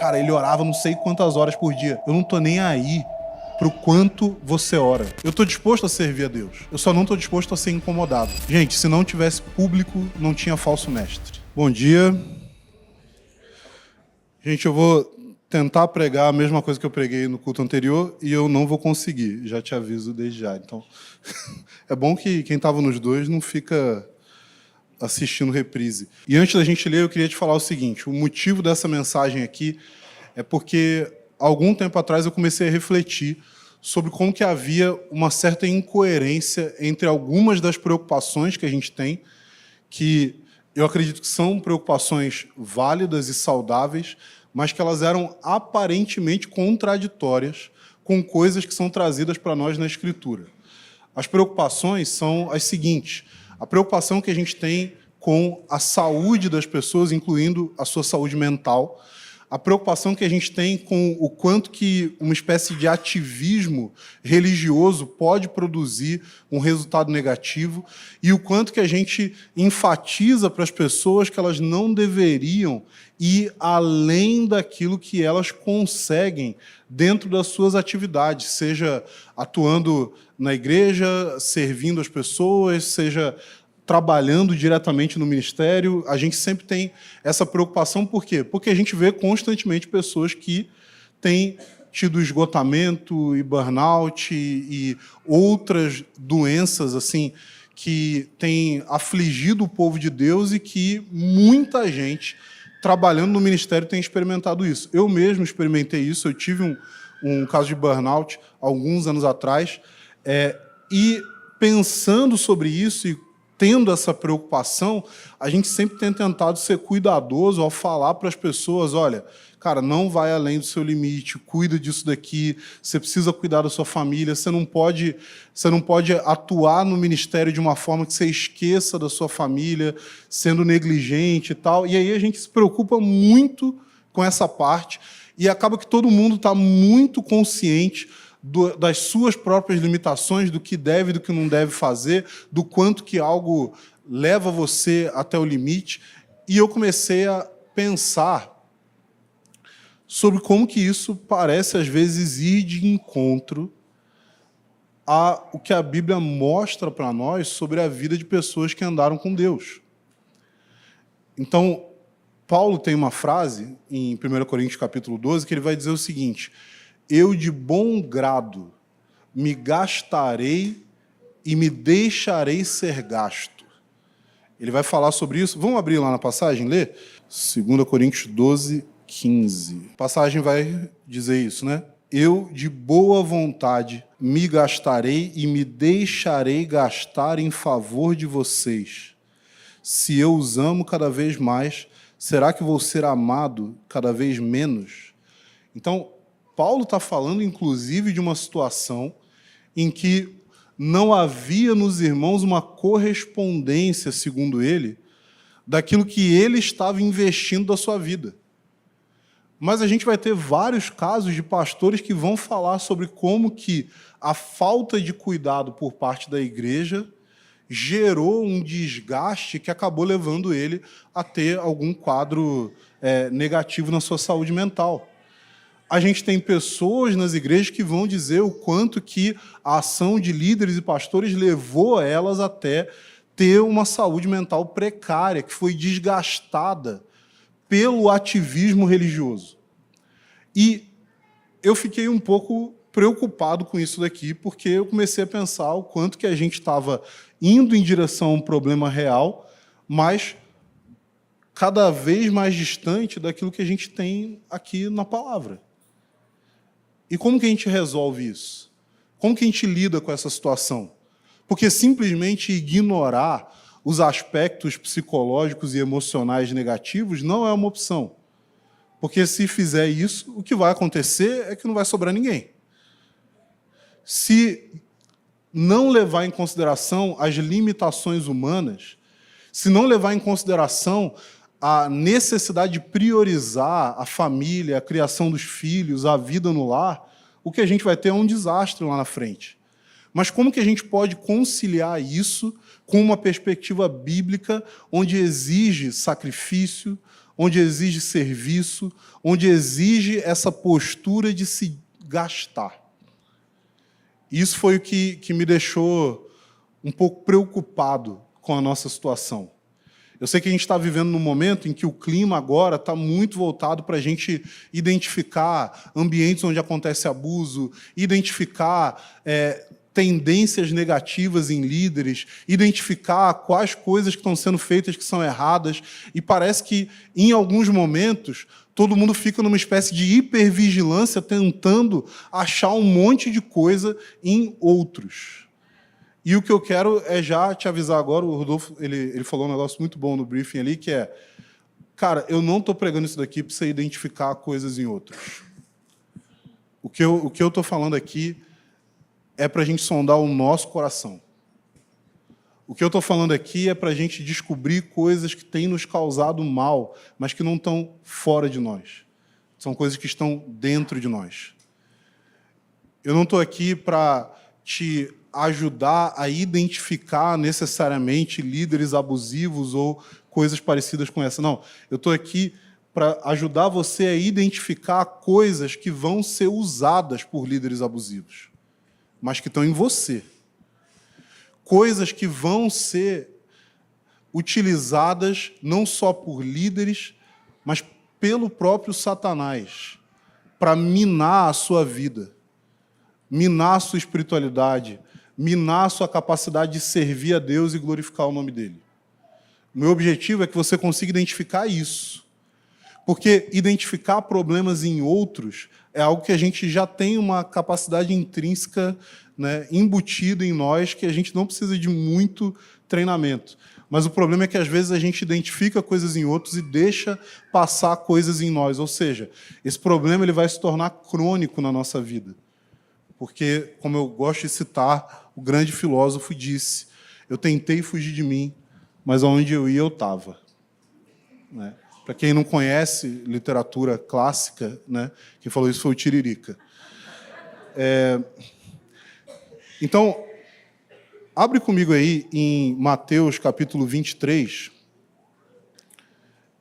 cara, ele orava não sei quantas horas por dia. Eu não tô nem aí pro quanto você ora. Eu tô disposto a servir a Deus. Eu só não tô disposto a ser incomodado. Gente, se não tivesse público, não tinha falso mestre. Bom dia. Gente, eu vou tentar pregar a mesma coisa que eu preguei no culto anterior e eu não vou conseguir. Já te aviso desde já. Então, é bom que quem estava nos dois não fica assistindo reprise. E antes da gente ler, eu queria te falar o seguinte. O motivo dessa mensagem aqui é porque algum tempo atrás eu comecei a refletir sobre como que havia uma certa incoerência entre algumas das preocupações que a gente tem, que eu acredito que são preocupações válidas e saudáveis, mas que elas eram aparentemente contraditórias com coisas que são trazidas para nós na Escritura. As preocupações são as seguintes: a preocupação que a gente tem com a saúde das pessoas, incluindo a sua saúde mental, a preocupação que a gente tem com o quanto que uma espécie de ativismo religioso pode produzir um resultado negativo e o quanto que a gente enfatiza para as pessoas que elas não deveriam ir além daquilo que elas conseguem dentro das suas atividades, seja atuando na igreja, servindo as pessoas, seja trabalhando diretamente no ministério. A gente sempre tem essa preocupação. Por quê? Porque a gente vê constantemente pessoas que têm tido esgotamento e burnout e outras doenças assim que têm afligido o povo de Deus e que muita gente trabalhando no ministério tem experimentado isso. Eu mesmo experimentei isso. Eu tive um caso de burnout alguns anos atrás e pensando sobre isso e tendo essa preocupação, a gente sempre tem tentado ser cuidadoso ao falar para as pessoas: olha, cara, não vai além do seu limite, cuida disso daqui, você precisa cuidar da sua família, você não pode atuar no ministério de uma forma que você esqueça da sua família, sendo negligente e tal. E aí a gente se preocupa muito com essa parte e acaba que todo mundo está muito consciente das suas próprias limitações, do que deve e do que não deve fazer, do quanto que algo leva você até o limite. E eu comecei a pensar sobre como que isso parece, às vezes, ir de encontro ao que a Bíblia mostra para nós sobre a vida de pessoas que andaram com Deus. Então, Paulo tem uma frase, em 1 Coríntios capítulo 12, que ele vai dizer o seguinte: eu de bom grado me gastarei e me deixarei ser gasto. Ele vai falar sobre isso. Vamos abrir lá na passagem, ler? 2 Coríntios 12, 15. A passagem vai dizer isso, né? Eu de boa vontade me gastarei e me deixarei gastar em favor de vocês. Se eu os amo cada vez mais, será que vou ser amado cada vez menos? Então, Paulo está falando, inclusive, de uma situação em que não havia nos irmãos uma correspondência, segundo ele, daquilo que ele estava investindo da sua vida. Mas a gente vai ter vários casos de pastores que vão falar sobre como que a falta de cuidado por parte da igreja gerou um desgaste que acabou levando ele a ter algum quadro negativo na sua saúde mental. A gente tem pessoas nas igrejas que vão dizer o quanto que a ação de líderes e pastores levou elas até ter uma saúde mental precária, que foi desgastada pelo ativismo religioso. E eu fiquei um pouco preocupado com isso daqui, porque eu comecei a pensar o quanto que a gente estava indo em direção a um problema real, mas cada vez mais distante daquilo que a gente tem aqui na palavra. E como que a gente resolve isso? Como que a gente lida com essa situação? Porque simplesmente ignorar os aspectos psicológicos e emocionais negativos não é uma opção. Porque se fizer isso, o que vai acontecer é que não vai sobrar ninguém. Se não levar em consideração as limitações humanas, se não levar em consideração a necessidade de priorizar a família, a criação dos filhos, a vida no lar, o que a gente vai ter é um desastre lá na frente. Mas como que a gente pode conciliar isso com uma perspectiva bíblica onde exige sacrifício, onde exige serviço, onde exige essa postura de se gastar. Isso foi o que me deixou um pouco preocupado com a nossa situação. Eu sei que a gente está vivendo num momento em que o clima agora está muito voltado para a gente identificar ambientes onde acontece abuso, identificar tendências negativas em líderes, identificar quais coisas que estão sendo feitas que são erradas, e parece que, em alguns momentos, todo mundo fica numa espécie de hipervigilância tentando achar um monte de coisa em outros. E o que eu quero é já te avisar agora, o Rodolfo ele falou um negócio muito bom no briefing ali, que é, cara, eu não estou pregando isso daqui para você identificar coisas em outros. O que eu estou falando aqui é para a gente sondar o nosso coração. O que eu estou falando aqui é para a gente descobrir coisas que têm nos causado mal, mas que não estão fora de nós. São coisas que estão dentro de nós. Eu não estou aqui para te ajudar a identificar necessariamente líderes abusivos ou coisas parecidas com essa. Não, eu estou aqui para ajudar você a identificar coisas que vão ser usadas por líderes abusivos, mas que estão em você. Coisas que vão ser utilizadas não só por líderes, mas pelo próprio Satanás, para minar a sua vida, minar a sua espiritualidade, minar a sua capacidade de servir a Deus e glorificar o nome dele. O meu objetivo é que você consiga identificar isso. Porque identificar problemas em outros é algo que a gente já tem uma capacidade intrínseca, né, embutida em nós, que a gente não precisa de muito treinamento. Mas o problema é que, às vezes, a gente identifica coisas em outros e deixa passar coisas em nós. Ou seja, esse problema ele vai se tornar crônico na nossa vida. Porque, como eu gosto de citar, o grande filósofo disse, eu tentei fugir de mim, mas aonde eu ia, eu estava. Né? Para quem não conhece literatura clássica, né, quem falou isso foi o Tiririca. Então, abre comigo aí em Mateus, capítulo 23,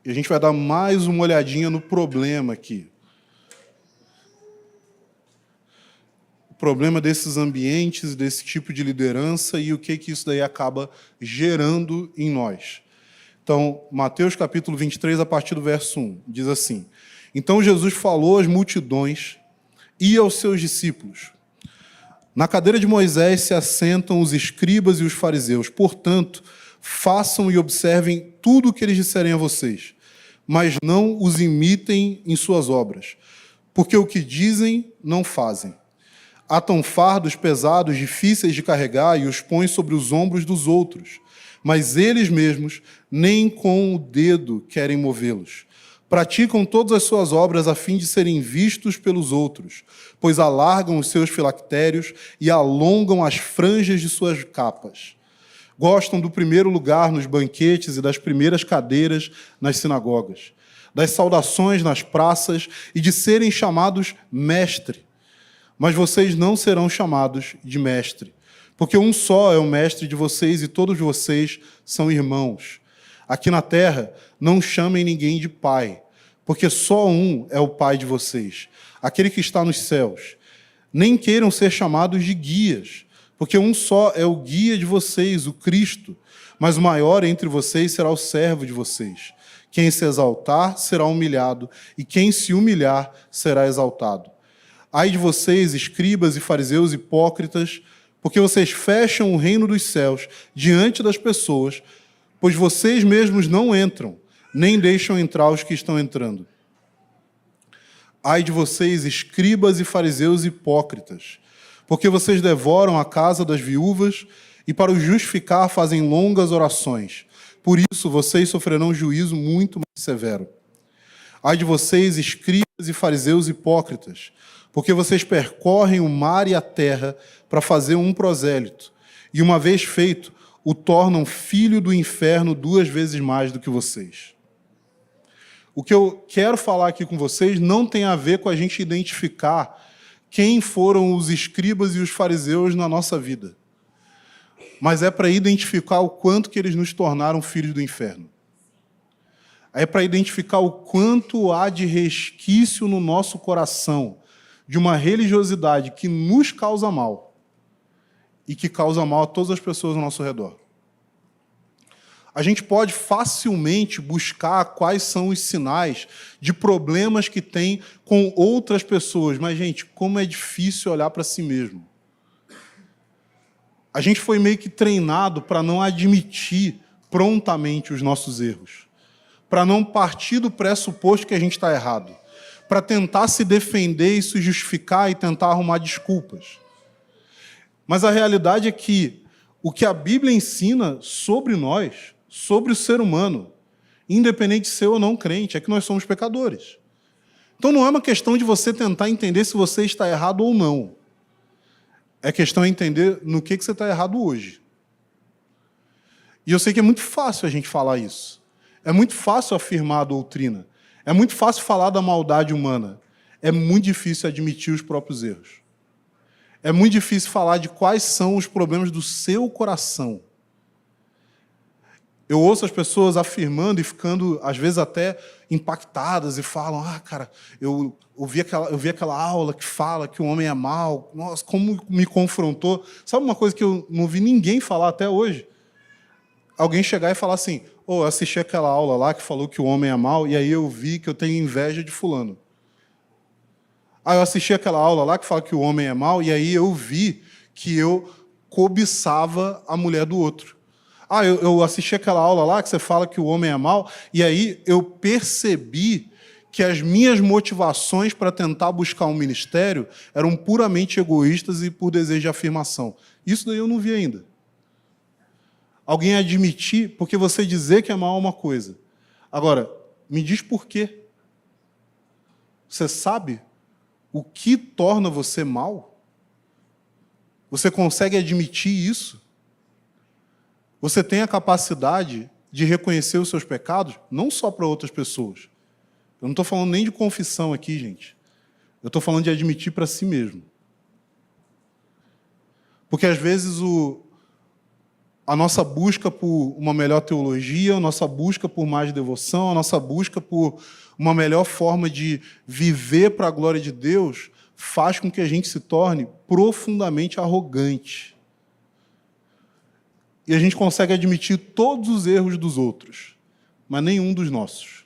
e a gente vai dar mais uma olhadinha no problema aqui. O problema desses ambientes, desse tipo de liderança e o que isso daí acaba gerando em nós. Então, Mateus capítulo 23, a partir do verso 1, diz assim, então Jesus falou às multidões e aos seus discípulos, na cadeira de Moisés se assentam os escribas e os fariseus, portanto, façam e observem tudo o que eles disserem a vocês, mas não os imitem em suas obras, porque o que dizem, não fazem. Atam fardos pesados, difíceis de carregar e os põem sobre os ombros dos outros, mas eles mesmos nem com o dedo querem movê-los. Praticam todas as suas obras a fim de serem vistos pelos outros, pois alargam os seus filactérios e alongam as franjas de suas capas. Gostam do primeiro lugar nos banquetes e das primeiras cadeiras nas sinagogas, das saudações nas praças e de serem chamados mestre. Mas vocês não serão chamados de mestre, porque um só é o mestre de vocês e todos vocês são irmãos. Aqui na terra, não chamem ninguém de pai, porque só um é o pai de vocês, aquele que está nos céus. Nem queiram ser chamados de guias, porque um só é o guia de vocês, o Cristo, mas o maior entre vocês será o servo de vocês. Quem se exaltar será humilhado, e quem se humilhar será exaltado. Ai de vocês, escribas e fariseus hipócritas, porque vocês fecham o reino dos céus diante das pessoas, pois vocês mesmos não entram, nem deixam entrar os que estão entrando. Ai de vocês, escribas e fariseus hipócritas, porque vocês devoram a casa das viúvas e para os justificar fazem longas orações. Por isso vocês sofrerão juízo muito mais severo. Ai de vocês, escribas e fariseus hipócritas, porque vocês percorrem o mar e a terra para fazer um prosélito, e uma vez feito, o tornam filho do inferno 2 vezes mais do que vocês. O que eu quero falar aqui com vocês não tem a ver com a gente identificar quem foram os escribas e os fariseus na nossa vida, mas é para identificar o quanto que eles nos tornaram filhos do inferno. Aí é para identificar o quanto há de resquício no nosso coração de uma religiosidade que nos causa mal e que causa mal a todas as pessoas ao nosso redor. A gente pode facilmente buscar quais são os sinais de problemas que tem com outras pessoas, mas, gente, como é difícil olhar para si mesmo. A gente foi meio que treinado para não admitir prontamente os nossos erros, para não partir do pressuposto que a gente está errado, para tentar se defender e se justificar e tentar arrumar desculpas. Mas a realidade é que o que a Bíblia ensina sobre nós, sobre o ser humano, independente de ser ou não crente, é que nós somos pecadores. Então não é uma questão de você tentar entender se você está errado ou não. É questão de entender no que você está errado hoje. E eu sei que é muito fácil a gente falar isso. É muito fácil afirmar a doutrina. É muito fácil falar da maldade humana. É muito difícil admitir os próprios erros. É muito difícil falar de quais são os problemas do seu coração. Eu ouço as pessoas afirmando e ficando, às vezes, até impactadas e falam, cara, eu vi aquela aula que fala que o homem é mau. Nossa, como me confrontou. Sabe uma coisa que eu não vi ninguém falar até hoje? Alguém chegar e falar assim, eu assisti aquela aula lá que falou que o homem é mau, e aí eu vi que eu tenho inveja de fulano. Eu assisti aquela aula lá que fala que o homem é mau, e aí eu vi que eu cobiçava a mulher do outro. Eu assisti aquela aula lá que você fala que o homem é mau, e aí eu percebi que as minhas motivações para tentar buscar um ministério eram puramente egoístas e por desejo de afirmação. Isso daí eu não vi ainda. Alguém admitir, porque você dizer que é mau é uma coisa. Agora, me diz por quê. Você sabe o que torna você mal? Você consegue admitir isso? Você tem a capacidade de reconhecer os seus pecados, não só para outras pessoas. Eu não estou falando nem de confissão aqui, gente. Eu estou falando de admitir para si mesmo. Porque, às vezes, a nossa busca por uma melhor teologia, a nossa busca por mais devoção, a nossa busca por uma melhor forma de viver para a glória de Deus, faz com que a gente se torne profundamente arrogante. E a gente consegue admitir todos os erros dos outros, mas nenhum dos nossos.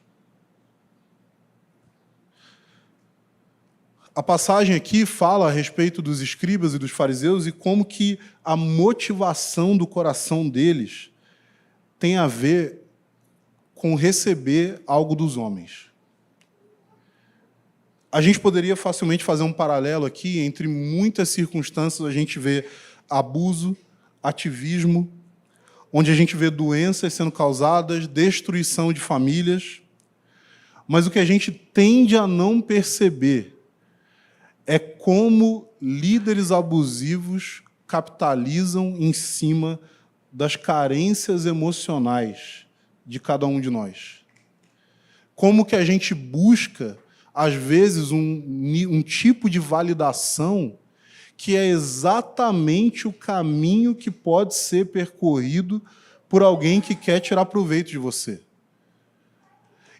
A passagem aqui fala a respeito dos escribas e dos fariseus e como que a motivação do coração deles tem a ver com receber algo dos homens. A gente poderia facilmente fazer um paralelo aqui entre muitas circunstâncias. A gente vê abuso, ativismo, onde a gente vê doenças sendo causadas, destruição de famílias. Mas o que a gente tende a não perceber é como líderes abusivos capitalizam em cima das carências emocionais de cada um de nós. Como que a gente busca, às vezes, um tipo de validação que é exatamente o caminho que pode ser percorrido por alguém que quer tirar proveito de você.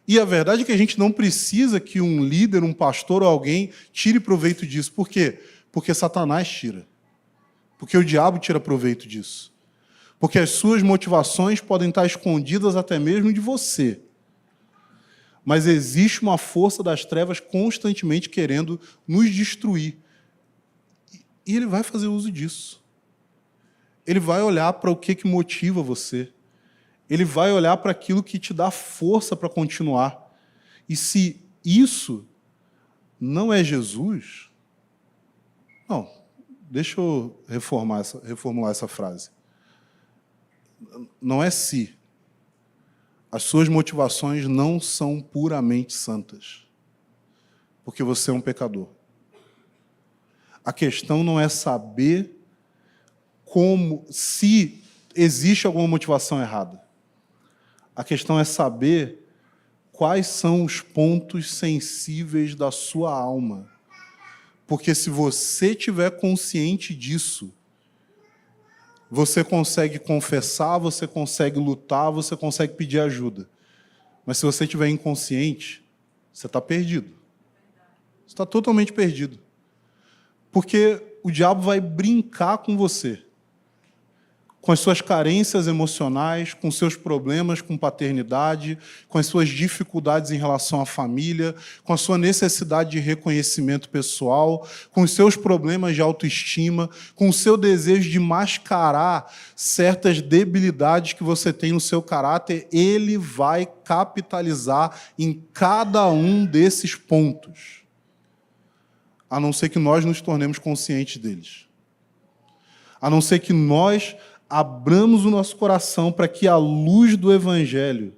E a verdade é que a gente não precisa que um líder, um pastor ou alguém tire proveito disso. Por quê? Porque Satanás tira. Porque o diabo tira proveito disso. Porque as suas motivações podem estar escondidas até mesmo de você. Mas existe uma força das trevas constantemente querendo nos destruir. E ele vai fazer uso disso. Ele vai olhar para o que motiva você. Ele vai olhar para aquilo que te dá força para continuar. E se isso não é Jesus... Não, deixa eu reformular essa frase. Não é se. As suas motivações não são puramente santas. Porque você é um pecador. A questão não é saber se existe alguma motivação errada. A questão é saber quais são os pontos sensíveis da sua alma. Porque se você estiver consciente disso, você consegue confessar, você consegue lutar, você consegue pedir ajuda. Mas se você estiver inconsciente, você está perdido. Você está totalmente perdido. Porque o diabo vai brincar com você, com as suas carências emocionais, com seus problemas com paternidade, com as suas dificuldades em relação à família, com a sua necessidade de reconhecimento pessoal, com os seus problemas de autoestima, com o seu desejo de mascarar certas debilidades que você tem no seu caráter. Ele vai capitalizar em cada um desses pontos, a não ser que nós nos tornemos conscientes deles. A não ser que nós abramos o nosso coração para que a luz do Evangelho,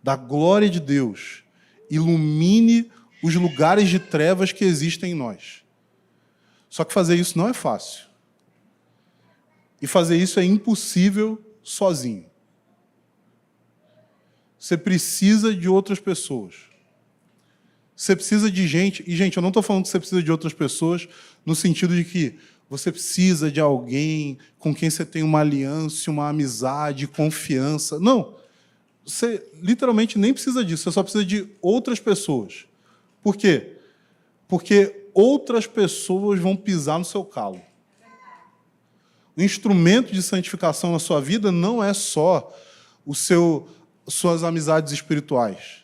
da glória de Deus, ilumine os lugares de trevas que existem em nós. Só que fazer isso não é fácil. E fazer isso é impossível sozinho. Você precisa de outras pessoas. Você precisa de gente... E, gente, eu não estou falando que você precisa de outras pessoas no sentido de que você precisa de alguém com quem você tem uma aliança, uma amizade, confiança. Não. Você literalmente nem precisa disso. Você só precisa de outras pessoas. Por quê? Porque outras pessoas vão pisar no seu calo. O instrumento de santificação na sua vida não é só suas amizades espirituais.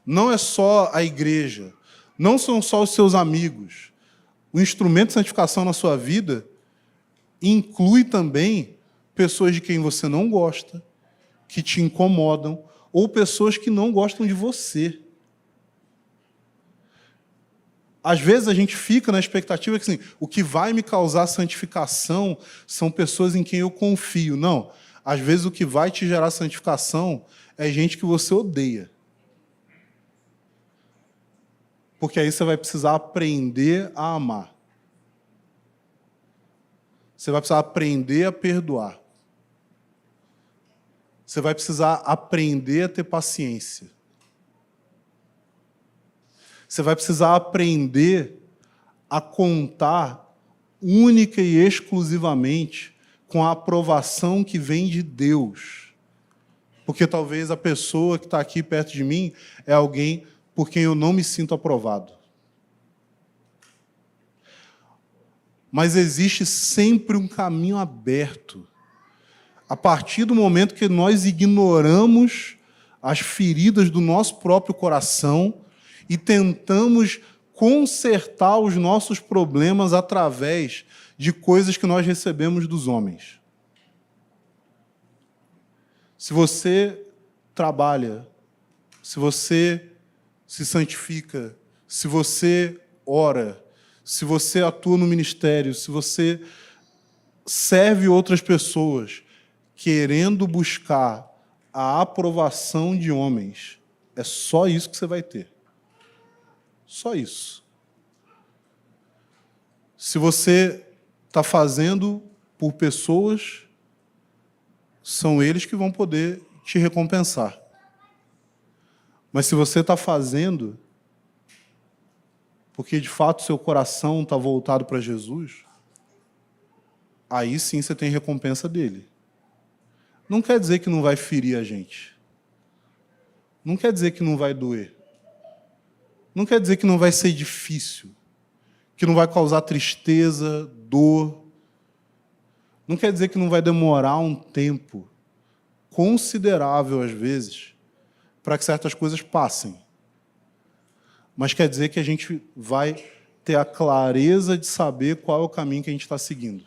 Não é só a igreja. Não são só os seus amigos. O instrumento de santificação na sua vida inclui também pessoas de quem você não gosta, que te incomodam, ou pessoas que não gostam de você. Às vezes a gente fica na expectativa que assim, o que vai me causar santificação são pessoas em quem eu confio. Não. Às vezes o que vai te gerar santificação é gente que você odeia. Porque aí você vai precisar aprender a amar. Você vai precisar aprender a perdoar. Você vai precisar aprender a ter paciência. Você vai precisar aprender a contar única e exclusivamente com a aprovação que vem de Deus. Porque talvez a pessoa que está aqui perto de mim é alguém por quem eu não me sinto aprovado. Mas existe sempre um caminho aberto. A partir do momento que nós ignoramos as feridas do nosso próprio coração e tentamos consertar os nossos problemas através de coisas que nós recebemos dos homens. Se você trabalha, se você se santifica, se você ora, se você atua no ministério, se você serve outras pessoas, querendo buscar a aprovação de homens, é só isso que você vai ter. Só isso. Se você está fazendo por pessoas, são eles que vão poder te recompensar. Mas se você está fazendo porque, de fato, seu coração está voltado para Jesus, aí sim você tem recompensa dele. Não quer dizer que não vai ferir a gente. Não quer dizer que não vai doer. Não quer dizer que não vai ser difícil, que não vai causar tristeza, dor. Não quer dizer que não vai demorar um tempo considerável, às vezes, para que certas coisas passem. Mas quer dizer que a gente vai ter a clareza de saber qual é o caminho que a gente está seguindo.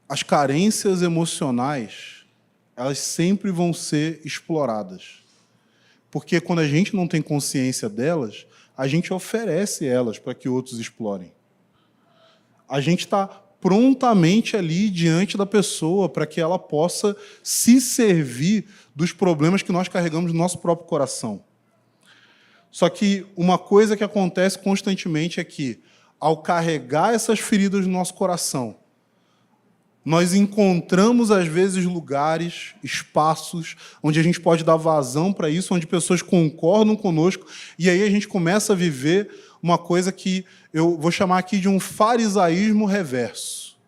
As carências emocionais, elas sempre vão ser exploradas. Porque quando a gente não tem consciência delas, a gente oferece elas para que outros explorem. A gente está prontamente ali diante da pessoa para que ela possa se servir dos problemas que nós carregamos no nosso próprio coração. Só que uma coisa que acontece constantemente é que, ao carregar essas feridas no nosso coração, nós encontramos, às vezes, lugares, espaços, onde a gente pode dar vazão para isso, onde pessoas concordam conosco, e aí a gente começa a viver uma coisa que eu vou chamar aqui de um farisaísmo reverso.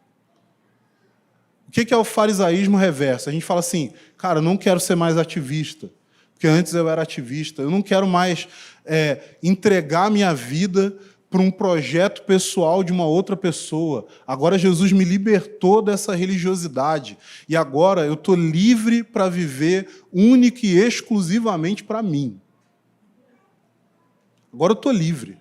O que é o farisaísmo reverso? A gente fala assim, cara, eu não quero ser mais ativista, porque antes eu era ativista, eu não quero mais entregar minha vida para um projeto pessoal de uma outra pessoa. Agora Jesus me libertou dessa religiosidade, e agora eu estou livre para viver única e exclusivamente para mim. Agora eu estou livre.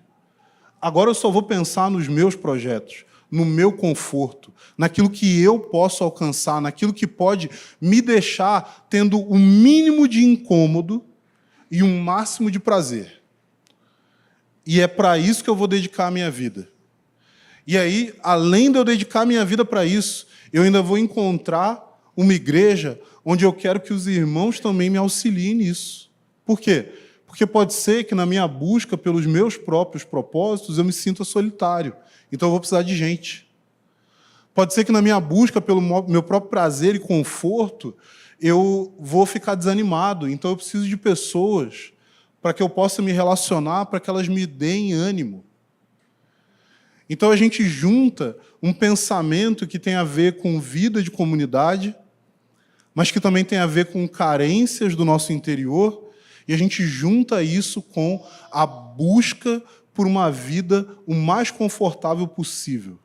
Agora eu só vou pensar nos meus projetos, no meu conforto, naquilo que eu posso alcançar, naquilo que pode me deixar tendo o mínimo de incômodo e um máximo de prazer. E é para isso que eu vou dedicar a minha vida. E aí, além de eu dedicar a minha vida para isso, eu ainda vou encontrar uma igreja onde eu quero que os irmãos também me auxiliem nisso. Por quê? Porque pode ser que na minha busca pelos meus próprios propósitos eu me sinta solitário. Então eu vou precisar de gente. Pode ser que na minha busca pelo meu próprio prazer e conforto eu vou ficar desanimado. Então eu preciso de pessoas para que eu possa me relacionar, para que elas me deem ânimo. Então a gente junta um pensamento que tem a ver com vida de comunidade, mas que também tem a ver com carências do nosso interior, e a gente junta isso com a busca por uma vida o mais confortável possível,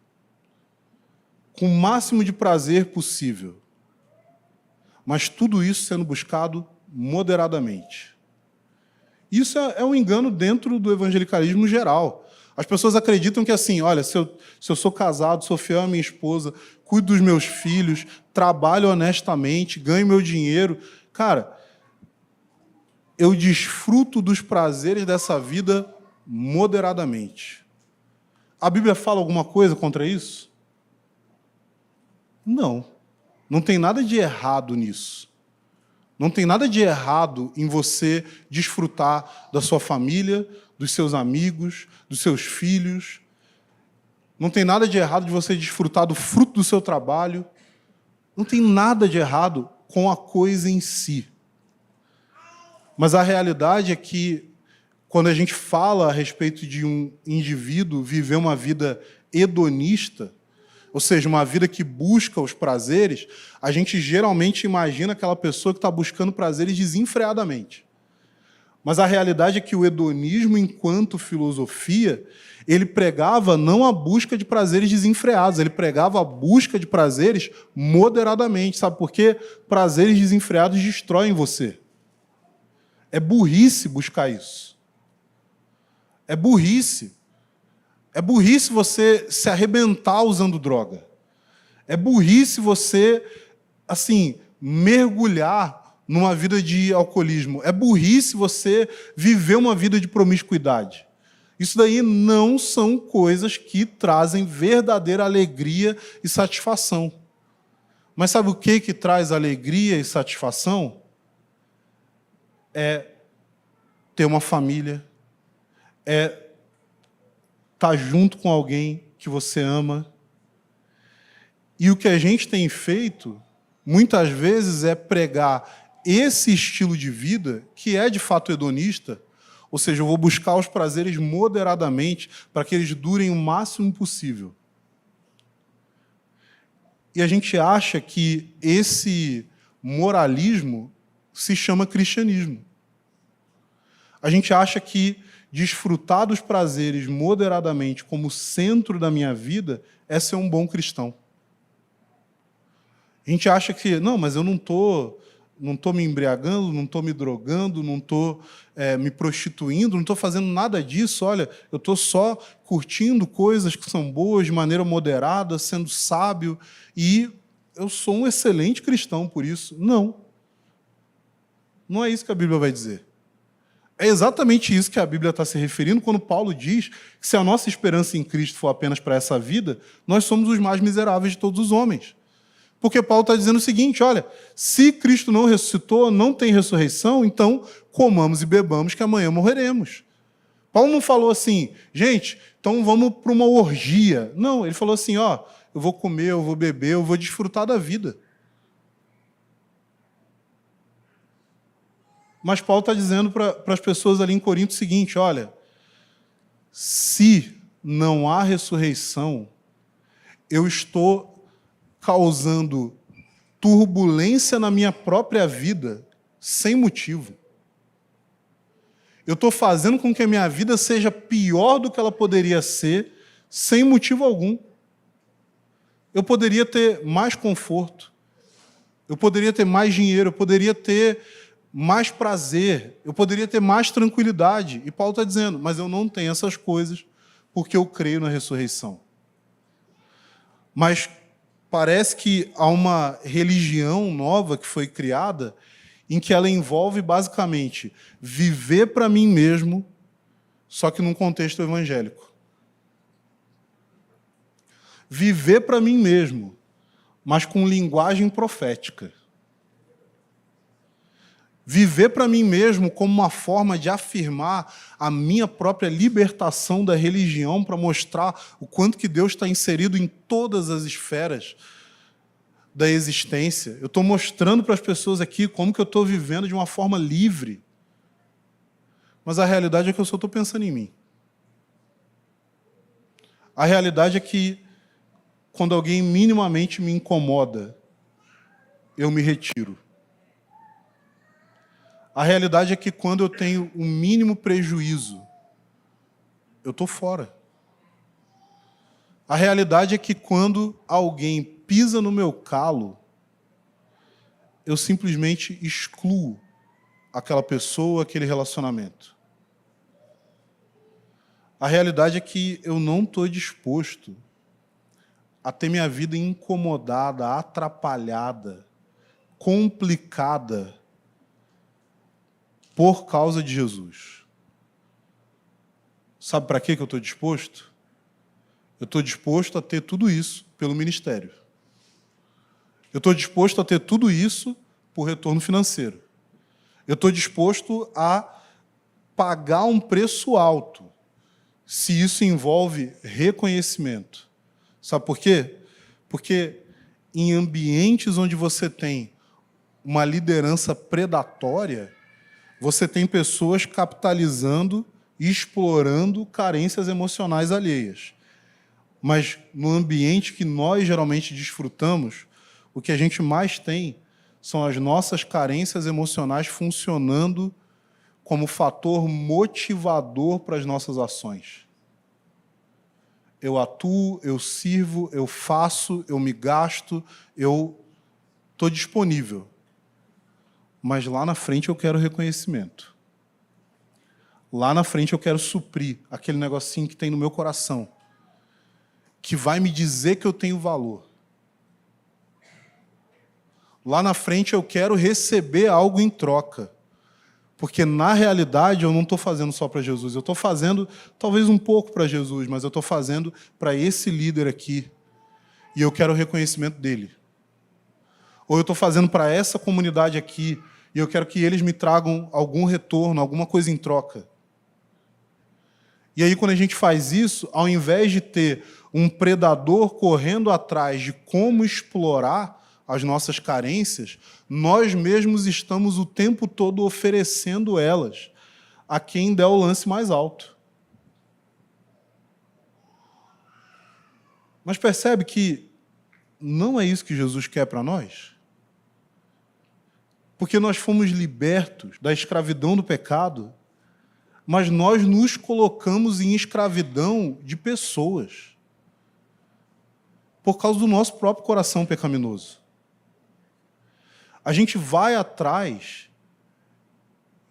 com o máximo de prazer possível. Mas tudo isso sendo buscado moderadamente. Isso é um engano dentro do evangelicalismo geral. As pessoas acreditam que assim, olha, se eu sou casado, sou fiel à minha esposa, cuido dos meus filhos, trabalho honestamente, ganho meu dinheiro, cara, eu desfruto dos prazeres dessa vida moderadamente. A Bíblia fala alguma coisa contra isso? Não. Não tem nada de errado nisso. Não tem nada de errado em você desfrutar da sua família, dos seus amigos, dos seus filhos. Não tem nada de errado de você desfrutar do fruto do seu trabalho. Não tem nada de errado com a coisa em si. Mas a realidade é que, quando a gente fala a respeito de um indivíduo viver uma vida hedonista, ou seja, uma vida que busca os prazeres, a gente geralmente imagina aquela pessoa que está buscando prazeres desenfreadamente. Mas a realidade é que o hedonismo, enquanto filosofia, ele pregava não a busca de prazeres desenfreados, ele pregava a busca de prazeres moderadamente. Sabe por quê? Prazeres desenfreados destroem você. É burrice buscar isso. É burrice. É burrice você se arrebentar usando droga. É burrice você, assim, mergulhar numa vida de alcoolismo. É burrice você viver uma vida de promiscuidade. Isso daí não são coisas que trazem verdadeira alegria e satisfação. Mas sabe o que traz alegria e satisfação? É ter uma família, é estar junto com alguém que você ama. E o que a gente tem feito, muitas vezes, é pregar esse estilo de vida, que é de fato hedonista, ou seja, eu vou buscar os prazeres moderadamente para que eles durem o máximo possível. E a gente acha que esse moralismo se chama cristianismo. A gente acha que desfrutar dos prazeres moderadamente como centro da minha vida é ser um bom cristão. A gente acha que, não, mas eu não estou me embriagando, não estou me drogando, não estou me prostituindo, não estou fazendo nada disso, olha, eu estou só curtindo coisas que são boas de maneira moderada, sendo sábio, e eu sou um excelente cristão por isso. Não. Não é isso que a Bíblia vai dizer. É exatamente isso que a Bíblia está se referindo quando Paulo diz que se a nossa esperança em Cristo for apenas para essa vida, nós somos os mais miseráveis de todos os homens. Porque Paulo está dizendo o seguinte, olha, se Cristo não ressuscitou, não tem ressurreição, então comamos e bebamos que amanhã morreremos. Paulo não falou assim, gente, então vamos para uma orgia. Não, ele falou assim, ó, eu vou comer, eu vou beber, eu vou desfrutar da vida. Mas Paulo está dizendo para as pessoas ali em Corinto o seguinte, olha, se não há ressurreição, eu estou causando turbulência na minha própria vida sem motivo. Eu estou fazendo com que a minha vida seja pior do que ela poderia ser sem motivo algum. Eu poderia ter mais conforto, eu poderia ter mais dinheiro, eu poderia ter mais prazer, eu poderia ter mais tranquilidade. E Paulo está dizendo, mas eu não tenho essas coisas porque eu creio na ressurreição. Mas parece que há uma religião nova que foi criada em que ela envolve basicamente viver para mim mesmo, só que num contexto evangélico. Viver para mim mesmo, mas com linguagem profética. Viver para mim mesmo como uma forma de afirmar a minha própria libertação da religião para mostrar o quanto que Deus está inserido em todas as esferas da existência. Eu estou mostrando para as pessoas aqui como que eu estou vivendo de uma forma livre. Mas a realidade é que eu só estou pensando em mim. A realidade é que quando alguém minimamente me incomoda, eu me retiro. A realidade é que quando eu tenho o mínimo prejuízo, eu estou fora. A realidade é que quando alguém pisa no meu calo, eu simplesmente excluo aquela pessoa, aquele relacionamento. A realidade é que eu não estou disposto a ter minha vida incomodada, atrapalhada, complicada por causa de Jesus. Sabe para que eu estou disposto? Eu estou disposto a ter tudo isso pelo ministério. Eu estou disposto a ter tudo isso por retorno financeiro. Eu estou disposto a pagar um preço alto se isso envolve reconhecimento. Sabe por quê? Porque em ambientes onde você tem uma liderança predatória, você tem pessoas capitalizando e explorando carências emocionais alheias. Mas no ambiente que nós geralmente desfrutamos, o que a gente mais tem são as nossas carências emocionais funcionando como fator motivador para as nossas ações. Eu atuo, eu sirvo, eu faço, eu me gasto, eu estou disponível. Mas lá na frente eu quero reconhecimento. Lá na frente eu quero suprir aquele negocinho que tem no meu coração, que vai me dizer que eu tenho valor. Lá na frente eu quero receber algo em troca. Porque, na realidade, eu não estou fazendo só para Jesus. Eu estou fazendo, talvez, um pouco para Jesus, mas eu estou fazendo para esse líder aqui. E eu quero o reconhecimento dele. Ou eu estou fazendo para essa comunidade aqui, e eu quero que eles me tragam algum retorno, alguma coisa em troca. E aí, quando a gente faz isso, ao invés de ter um predador correndo atrás de como explorar as nossas carências, nós mesmos estamos o tempo todo oferecendo elas a quem der o lance mais alto. Mas percebe que não é isso que Jesus quer para nós? Porque nós fomos libertos da escravidão do pecado, mas nós nos colocamos em escravidão de pessoas por causa do nosso próprio coração pecaminoso. A gente vai atrás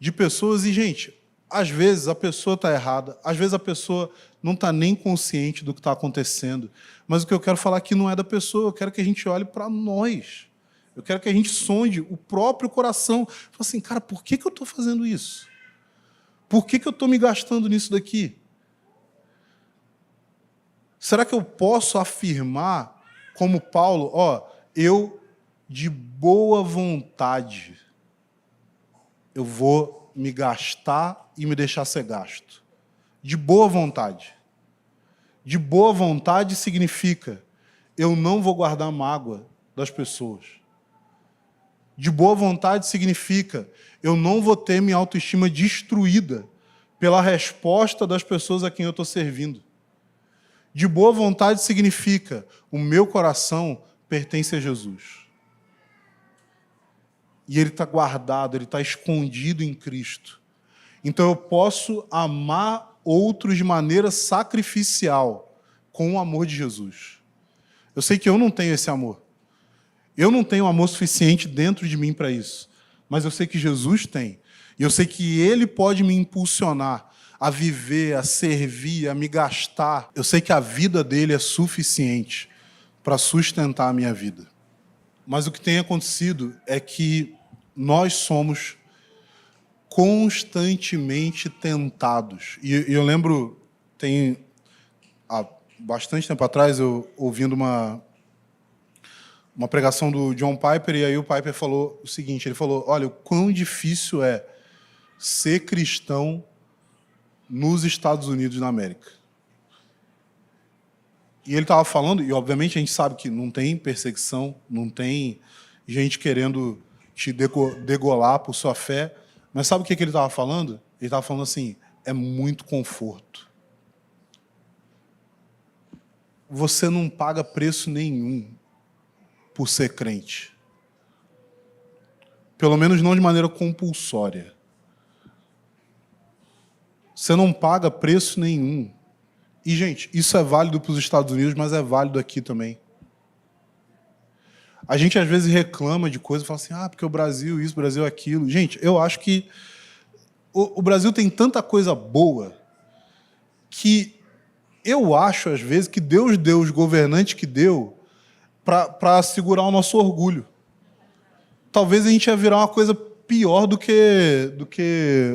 de pessoas e, gente, às vezes a pessoa está errada, às vezes a pessoa não está nem consciente do que está acontecendo, mas o que eu quero falar aqui não é da pessoa, eu quero que a gente olhe para nós. Eu quero que a gente sonde o próprio coração. Fala assim, cara, por que eu estou fazendo isso? Por que eu estou me gastando nisso daqui? Será que eu posso afirmar, como Paulo, eu de boa vontade, eu vou me gastar e me deixar ser gasto. De boa vontade. De boa vontade significa eu não vou guardar mágoa das pessoas. De boa vontade significa eu não vou ter minha autoestima destruída pela resposta das pessoas a quem eu estou servindo. De boa vontade significa o meu coração pertence a Jesus. e ele está guardado, ele está escondido em Cristo. Então eu posso amar outros de maneira sacrificial, com o amor de Jesus. Eu sei que eu não tenho esse amor. Eu não tenho amor suficiente dentro de mim para isso. Mas eu sei que Jesus tem. E eu sei que Ele pode me impulsionar a viver, a servir, a me gastar. Eu sei que a vida dele é suficiente para sustentar a minha vida. Mas o que tem acontecido é que nós somos constantemente tentados. E eu lembro, há bastante tempo atrás, eu ouvindo uma pregação do John Piper, e aí o Piper falou o seguinte, ele falou, olha, o quão difícil é ser cristão nos Estados Unidos da América. E ele estava falando, e obviamente a gente sabe que não tem perseguição, não tem gente querendo te degolar por sua fé, mas sabe o que ele estava falando? Ele estava falando assim, é muito conforto. Você não paga preço nenhum por ser crente. Pelo menos não de maneira compulsória. Você não paga preço nenhum. E, gente, isso é válido para os Estados Unidos, mas é válido aqui também. A gente, às vezes, reclama de coisas e fala assim, porque o Brasil isso, o Brasil aquilo. Gente, eu acho que o Brasil tem tanta coisa boa que eu acho, às vezes, que Deus deu os governantes que deu para segurar o nosso orgulho. Talvez a gente ia virar uma coisa pior do que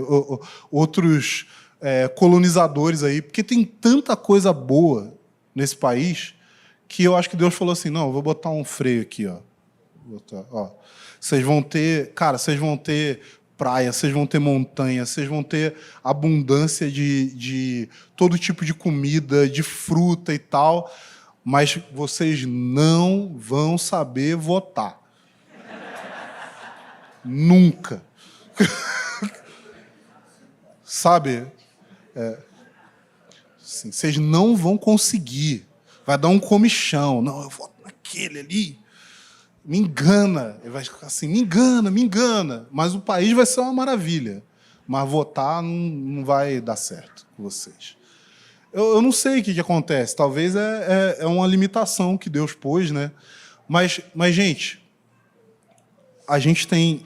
outros colonizadores aí, porque tem tanta coisa boa nesse país que eu acho que Deus falou assim, não, eu vou botar um freio aqui, ó. Vocês vão ter, vocês vão ter praia, vocês vão ter montanha, vocês vão ter abundância de todo tipo de comida, de fruta e tal, mas vocês não vão saber votar. Nunca. Sabe? Assim, vocês não vão conseguir. Vai dar um comichão. Não, eu voto naquele ali. Me engana. Ele vai ficar assim, me engana. Mas o país vai ser uma maravilha. Mas votar não vai dar certo com vocês. Eu não sei o que acontece. Talvez é uma limitação que Deus pôs, né? Mas gente, a gente tem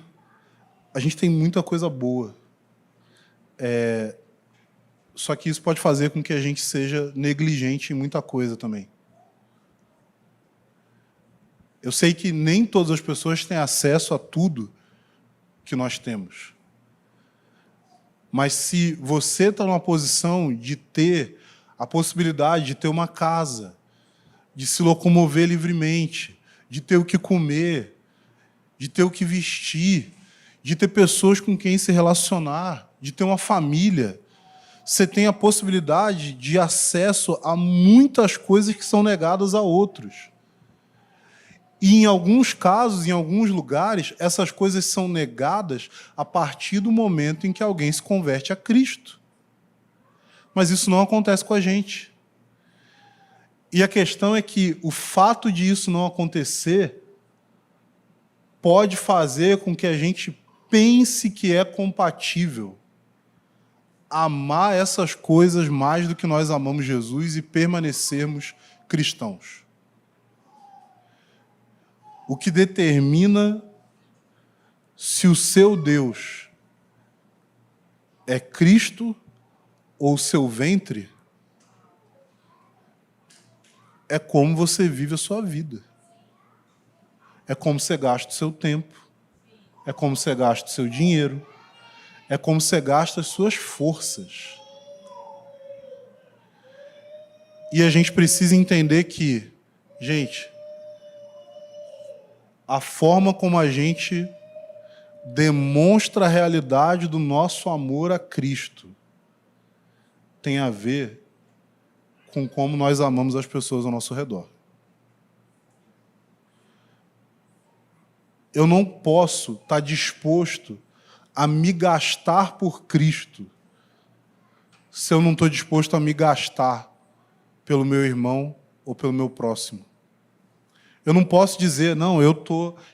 muita coisa boa. Só que isso pode fazer com que a gente seja negligente em muita coisa também. Eu sei que nem todas as pessoas têm acesso a tudo que nós temos. Mas se você está numa posição de ter a possibilidade de ter uma casa, de se locomover livremente, de ter o que comer, de ter o que vestir, de ter pessoas com quem se relacionar, de ter uma família, você tem a possibilidade de acesso a muitas coisas que são negadas a outros. E, em alguns casos, em alguns lugares, essas coisas são negadas a partir do momento em que alguém se converte a Cristo. Mas isso não acontece com a gente. E a questão é que o fato de isso não acontecer pode fazer com que a gente pense que é compatível amar essas coisas mais do que nós amamos Jesus e permanecermos cristãos. O que determina se o seu Deus é Cristo ou o seu ventre é como você vive a sua vida. É como você gasta o seu tempo. É como você gasta o seu dinheiro. É como você gasta as suas forças. E a gente precisa entender que, gente, a forma como a gente demonstra a realidade do nosso amor a Cristo tem a ver com como nós amamos as pessoas ao nosso redor. Eu não posso estar disposto a me gastar por Cristo se eu não estou disposto a me gastar pelo meu irmão ou pelo meu próximo. Eu não posso dizer, não,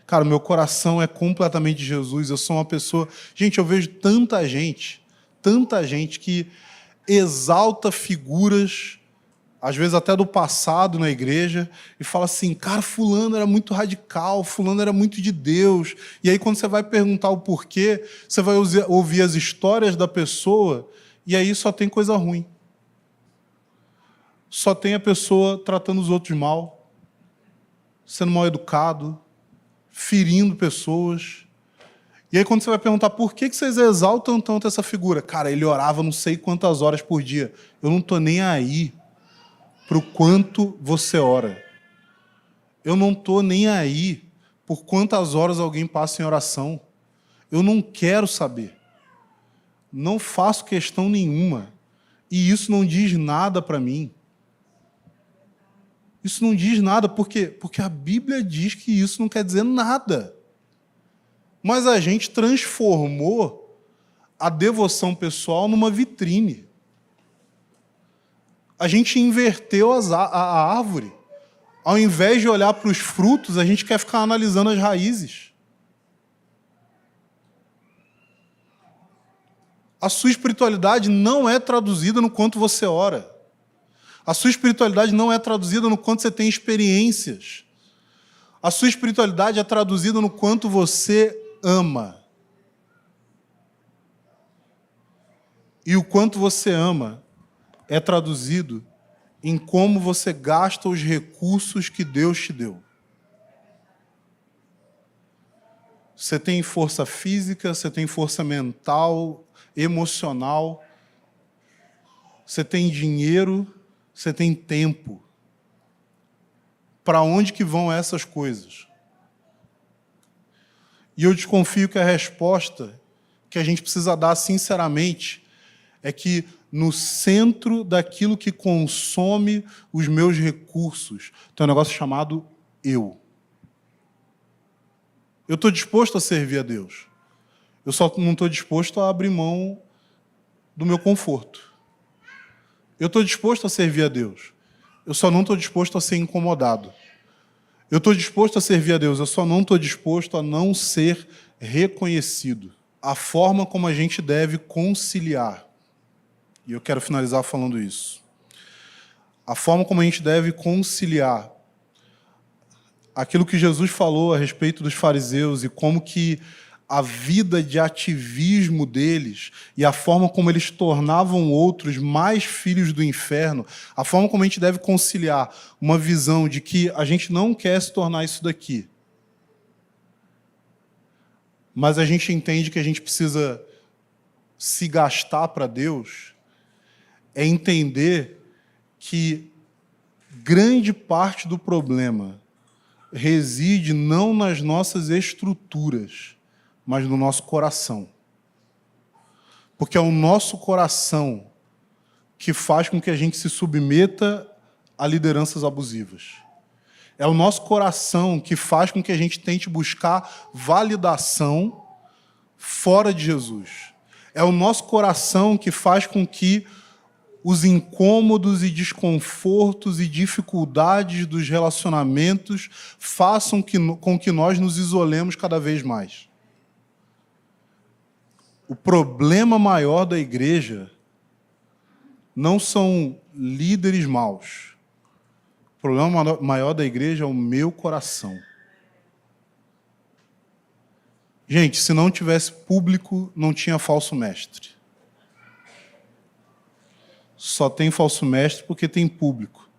cara, meu coração é completamente de Jesus, eu sou uma pessoa... Gente, eu vejo tanta gente que exalta figuras, às vezes até do passado na igreja, e fala assim, cara, fulano era muito radical, fulano era muito de Deus. E aí, quando você vai perguntar o porquê, você vai ouvir as histórias da pessoa, e aí só tem coisa ruim. Só tem a pessoa tratando os outros mal, sendo mal educado, ferindo pessoas. E aí, quando você vai perguntar por que vocês exaltam tanto essa figura? Cara, ele orava não sei quantas horas por dia. Eu não estou nem aí para o quanto você ora. Eu não estou nem aí por quantas horas alguém passa em oração. Eu não quero saber. Não faço questão nenhuma. E isso não diz nada para mim. Isso não diz nada, por quê? Porque a Bíblia diz que isso não quer dizer nada. Mas a gente transformou a devoção pessoal numa vitrine. A gente inverteu a árvore. Ao invés de olhar para os frutos, a gente quer ficar analisando as raízes. A sua espiritualidade não é traduzida no quanto você ora. A sua espiritualidade não é traduzida no quanto você tem experiências. A sua espiritualidade é traduzida no quanto você ama. E o quanto você ama é traduzido em como você gasta os recursos que Deus te deu. Você tem força física, você tem força mental, emocional, você tem dinheiro, você tem tempo. Para onde que vão essas coisas? E eu desconfio que a resposta que a gente precisa dar sinceramente é que no centro daquilo que consome os meus recursos tem um negócio chamado eu. Eu estou disposto a servir a Deus. Eu só não estou disposto a abrir mão do meu conforto. Eu estou disposto a servir a Deus. Eu só não estou disposto a ser incomodado. Eu estou disposto a servir a Deus. Eu só não estou disposto a não ser reconhecido. A forma como a gente deve conciliar. E eu quero finalizar falando isso. A forma como a gente deve conciliar aquilo que Jesus falou a respeito dos fariseus e como que a vida de ativismo deles e a forma como eles tornavam outros mais filhos do inferno, a forma como a gente deve conciliar uma visão de que a gente não quer se tornar isso daqui, mas a gente entende que a gente precisa se gastar para Deus, é entender que grande parte do problema reside não nas nossas estruturas, mas no nosso coração. Porque é o nosso coração que faz com que a gente se submeta a lideranças abusivas. É o nosso coração que faz com que a gente tente buscar validação fora de Jesus. É o nosso coração que faz com que os incômodos e desconfortos e dificuldades dos relacionamentos façam com que nós nos isolemos cada vez mais. O problema maior da igreja não são líderes maus. O problema maior da igreja é o meu coração. Gente, se não tivesse público, não tinha falso mestre. Só tem falso mestre porque tem público.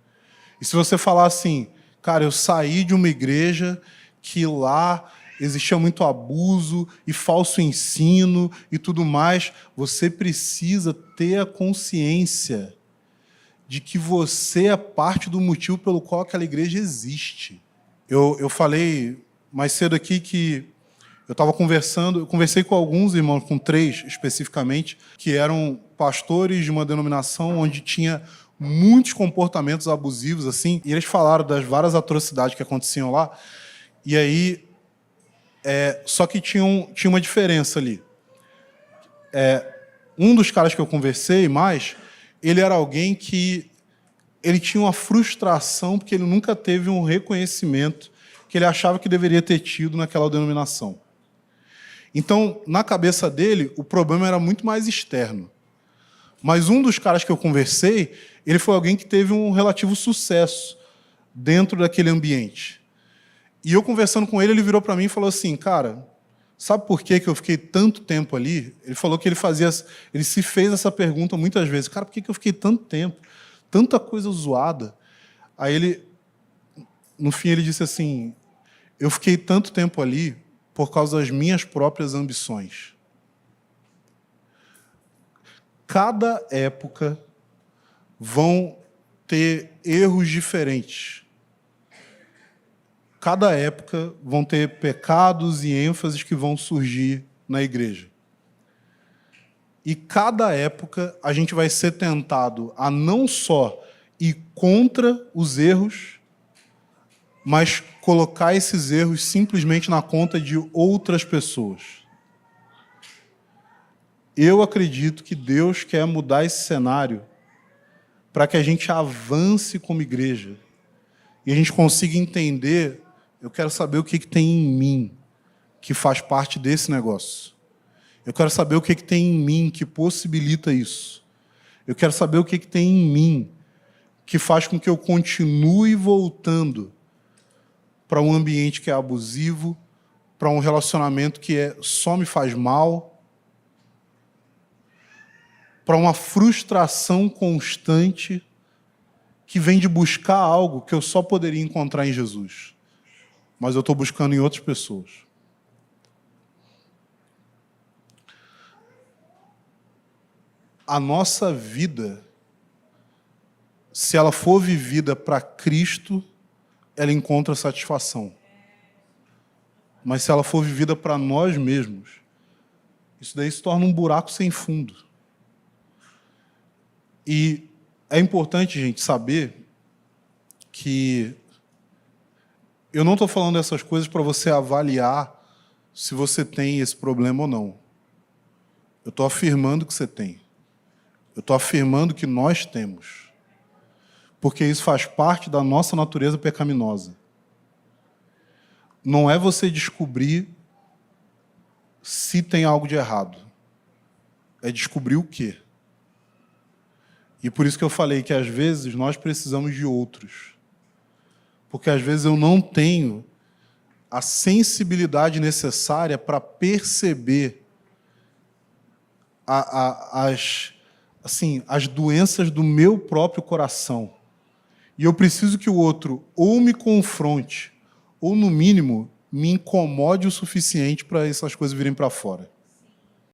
E se você falar assim, cara, eu saí de uma igreja que lá existia muito abuso e falso ensino e tudo mais, você precisa ter a consciência de que você é parte do motivo pelo qual aquela igreja existe. Eu falei mais cedo aqui que eu conversei com alguns irmãos, com 3 especificamente, que eram pastores de uma denominação onde tinha muitos comportamentos abusivos, assim, e eles falaram das várias atrocidades que aconteciam lá, e aí, só que tinha uma diferença ali. Um dos caras que eu conversei mais, ele era alguém que ele tinha uma frustração porque ele nunca teve um reconhecimento que ele achava que deveria ter tido naquela denominação. Então, na cabeça dele, o problema era muito mais externo. Mas um dos caras que eu conversei, ele foi alguém que teve um relativo sucesso dentro daquele ambiente. E eu conversando com ele, ele virou para mim e falou assim, cara, sabe por que eu fiquei tanto tempo ali? Ele falou que ele se fez essa pergunta muitas vezes. Cara, por que eu fiquei tanto tempo? Tanta coisa zoada. Aí ele, no fim, ele disse assim, eu fiquei tanto tempo ali por causa das minhas próprias ambições. Cada época vão ter erros diferentes. Cada época vão ter pecados e ênfases que vão surgir na igreja. E cada época a gente vai ser tentado a não só ir contra os erros, mas colocar esses erros simplesmente na conta de outras pessoas. Eu acredito que Deus quer mudar esse cenário para que a gente avance como igreja e a gente consiga entender, eu quero saber o que tem em mim que faz parte desse negócio. Eu quero saber o que tem em mim que possibilita isso. Eu quero saber o que tem em mim que faz com que eu continue voltando para um ambiente que é abusivo, para um relacionamento que só me faz mal, para uma frustração constante que vem de buscar algo que eu só poderia encontrar em Jesus, mas eu estou buscando em outras pessoas. A nossa vida, se ela for vivida para Cristo, ela encontra satisfação. Mas se ela for vivida para nós mesmos, isso daí se torna um buraco sem fundo. E é importante, gente, saber que eu não estou falando essas coisas para você avaliar se você tem esse problema ou não. Eu estou afirmando que você tem. Eu estou afirmando que nós temos. Porque isso faz parte da nossa natureza pecaminosa. Não é você descobrir se tem algo de errado. É descobrir o quê. E por isso que eu falei que, às vezes, nós precisamos de outros. Porque, às vezes, eu não tenho a sensibilidade necessária para perceber as doenças do meu próprio coração. E eu preciso que o outro ou me confronte, ou, no mínimo, me incomode o suficiente para essas coisas virem para fora.